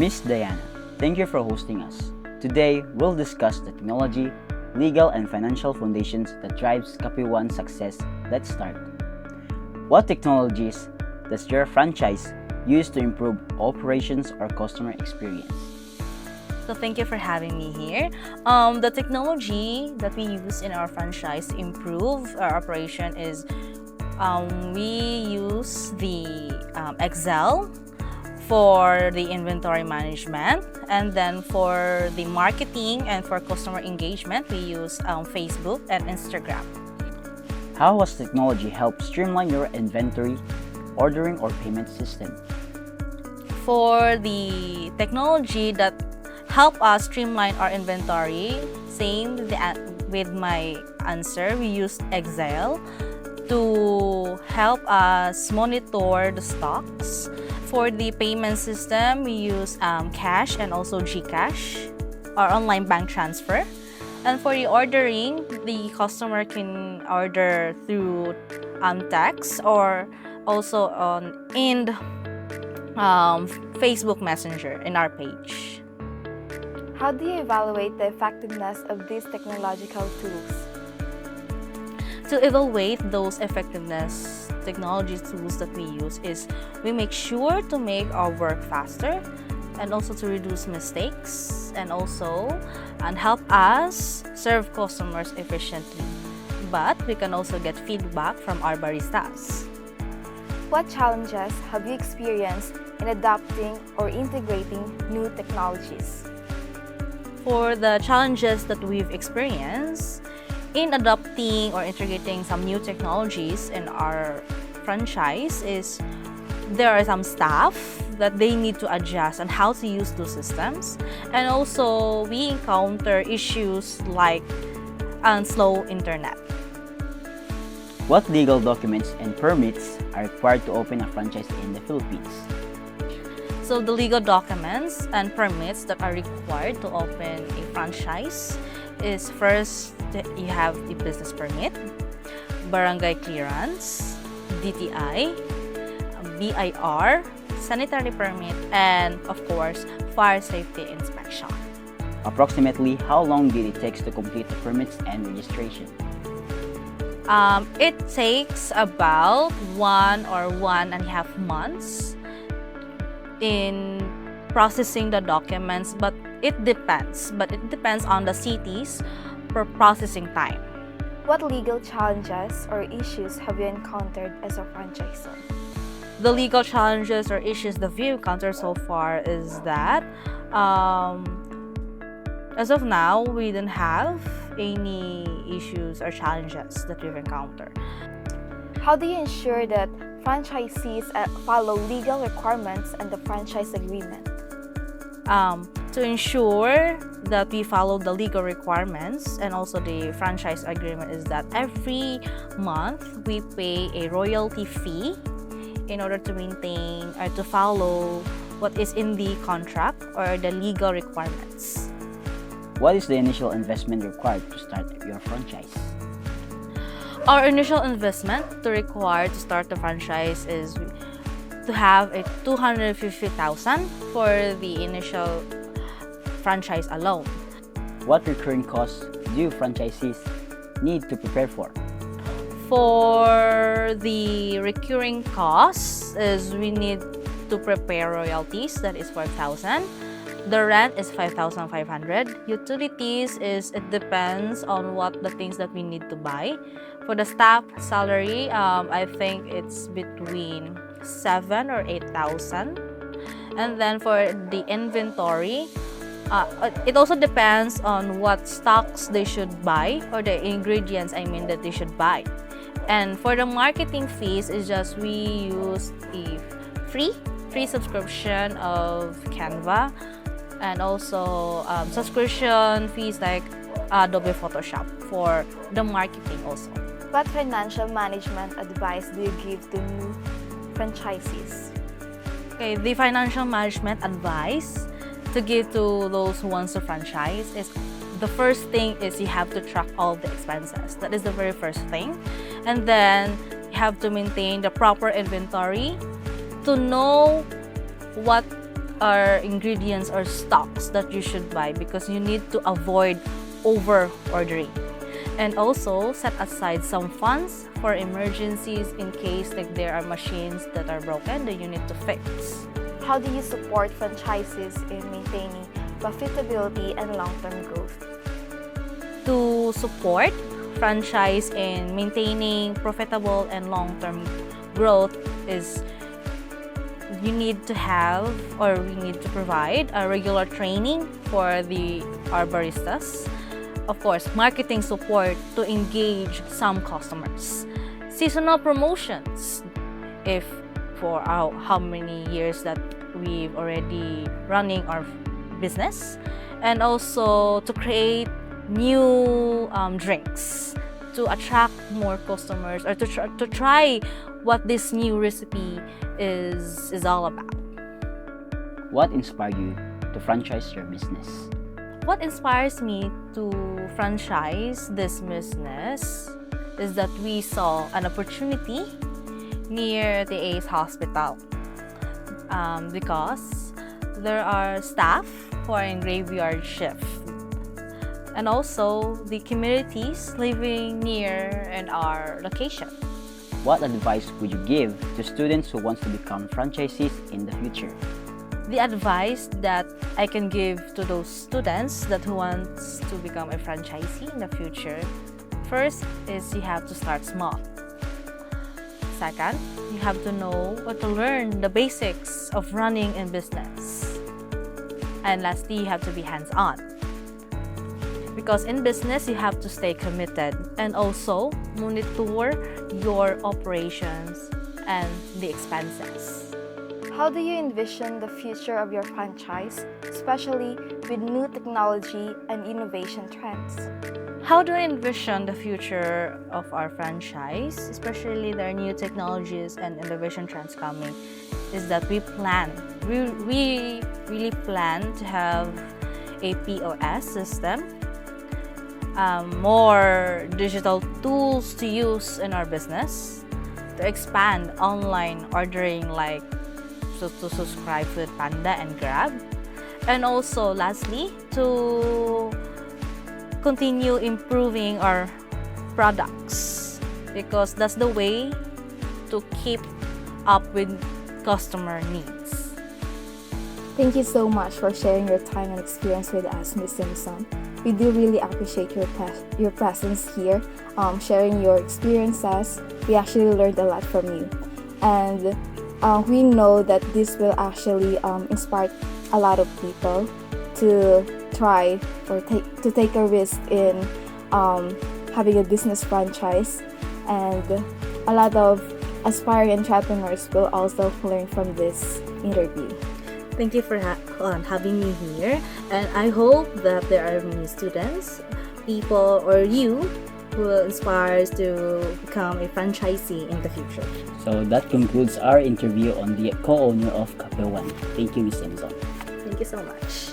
Miss Diana, thank you for hosting us. Today, we'll discuss the technology, legal, and financial foundations that drives Copy One's success. Let's start. What technologies does your franchise use to improve operations or customer experience? So thank you for having me here. The technology that we use in our franchise to improve our operation is we use the Excel for the inventory management, and then for the marketing and for customer engagement, we use Facebook and Instagram. How has technology helped streamline your inventory, ordering, or payment system? For the technology that help us streamline our inventory, same with my answer, we use Excel to help us monitor the stocks. For the payment system, we use cash and also GCash or online bank transfer. And for the ordering, the customer can order through text or also in Facebook Messenger in our page. How do you evaluate the effectiveness of these technological tools? To evaluate those effectiveness technology tools that we use is we make sure to make our work faster and also to reduce mistakes and help us serve customers efficiently. But we can also get feedback from our baristas. What challenges have you experienced in adopting or integrating new technologies? For the challenges that we've experienced in adopting or integrating some new technologies in our franchise is there are some staff that they need to adjust on how to use those systems, and also we encounter issues like slow internet. What legal documents and permits are required to open a franchise in the Philippines? So the legal documents and permits that are required to open a franchise is first you have the business permit, barangay clearance, DTI, BIR, sanitary permit, and of course, fire safety inspection. Approximately how long did it take to complete the permits and registration? It takes about 1 or 1.5 months in processing the documents, but it depends on the cities for processing time. What legal challenges or issues have you encountered as a franchisor? The legal challenges or issues that we've encountered so far is that as of now, we don't have any issues or challenges that we've encountered. How do you ensure that franchisees follow legal requirements and the franchise agreement? To ensure that we follow the legal requirements and also the franchise agreement is that every month we pay a royalty fee in order to maintain or to follow what is in the contract or the legal requirements. What is the initial investment required to start your franchise? Our initial investment required to start the franchise is to have a 250,000 for the initial franchise alone. What recurring costs do franchisees need to prepare for? For the recurring costs is we need to prepare royalties, that is 4,000. The rent is 5,500. Utilities is it depends on what the things that we need to buy. For the staff salary, I think it's between 7 or 8,000. And then for the inventory, it also depends on what stocks they should buy or the ingredients that they should buy. And for the marketing fees is just we use a free subscription of Canva, and also subscription fees like Adobe Photoshop for the marketing also. What financial management advice do you give to new franchisees? Okay, the financial management advice to give to those who wants to franchise is the first thing is you have to track all the expenses. That is the very first thing. And then you have to maintain the proper inventory to know what are ingredients or stocks that you should buy, because you need to avoid over ordering. And also set aside some funds for emergencies in case like there are machines that are broken that you need to fix. How do you support franchises in maintaining profitability and long-term growth? To support franchise in maintaining profitable and long-term growth is you need to have, or we need to provide a regular training for our baristas. Of course, marketing support to engage some customers. Seasonal promotions, if for how many years that we've already running our business, and also to create new drinks to attract more customers, or to try what this new recipe is all about. What inspired you to franchise your business? What inspires me to franchise this business is that we saw an opportunity near the ACE hospital, because there are staff who are in graveyard shift, and also the communities living near in our location. What advice would you give to students who want to become franchisees in the future? The advice that I can give to those students that who wants to become a franchisee in the future, first is you have to start small. Second, you have to know or to learn the basics of running a business. And lastly, you have to be hands-on. Because in business, you have to stay committed and also monitor your operations and the expenses. How do you envision the future of your franchise, especially with new technology and innovation trends? How do I envision the future of our franchise, especially there are new technologies and innovation trends coming, is that we really plan to have a POS system, more digital tools to use in our business, to expand online ordering like to subscribe to Panda and Grab, and also lastly to continue improving our products, because that's the way to keep up with customer needs. Thank you so much for sharing your time and experience with us, Ms. Simpson. We do really appreciate your presence here, sharing your experiences. We actually learned a lot from you, and we know that this will actually inspire a lot of people to try or take a risk in having a business franchise, and a lot of aspiring entrepreneurs will also learn from this interview. Thank you for having me here, and I hope that there are many students, people, or you who will inspire to become a franchisee in the future. So that concludes our interview on the co-owner of Cafe One. Thank you, Ms. Simpson. Thank you so much.